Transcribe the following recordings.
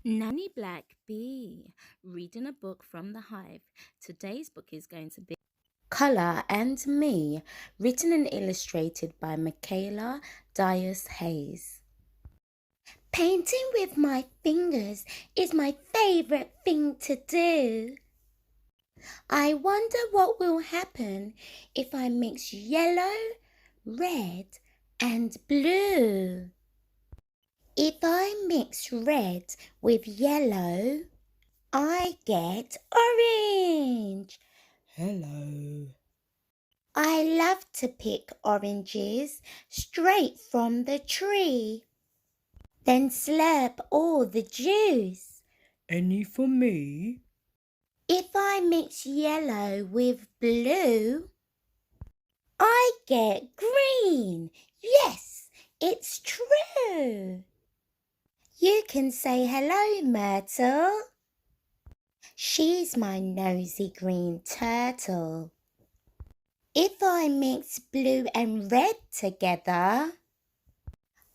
Nanny Blackbee, reading a book from the Hive. Today's book is going to be Color and Me, written and illustrated by Michaela Dias Hayes. Painting with my fingers is my favorite thing to do. I wonder what will happen if I mix yellow, red, and blue. If I mix red with yellow, I get orange. Hello. I love to pick oranges straight from the tree, then slurp all the juice. Any for me? If I mix yellow with blue, I get green. Yes, it's true. You can say hello, Myrtle. She's my nosy green turtle. If I mix blue and red together,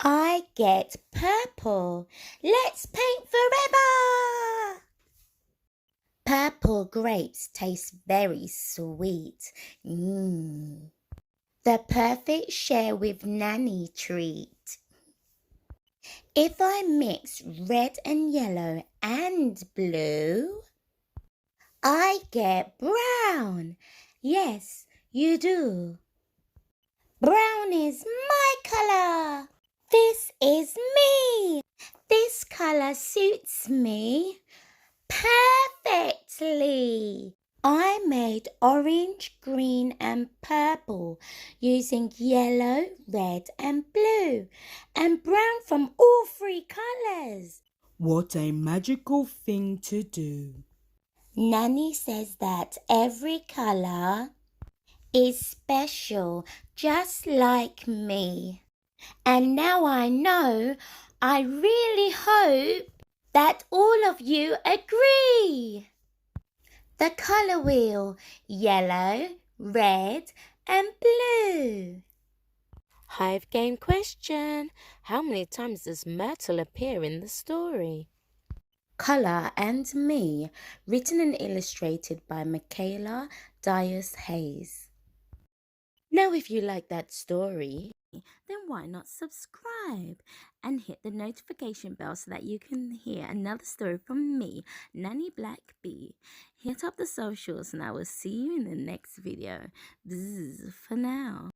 I get purple. Let's paint forever! Purple grapes taste very sweet. The perfect share with Nanny treat. If I mix red and yellow and blue, I get brown. Yes, you do. Brown is my color. This is me. This color suits me perfectly. I made orange, green and purple using yellow, red and blue and brown from all three colors. What a magical thing to do. Nanny says that every color is special, just like me. And now I know, I really hope that all of you agree. The color wheel, yellow, red and blue. Hive game question. How many times does Myrtle appear in the story? Color and Me, written and illustrated by Michaela Dias Hayes. Now if you like that story, then why not subscribe and hit the notification bell so that you can hear another story from me, Nanny Blackbee. Hit up the socials and I will see you in the next video. Bzzz for now.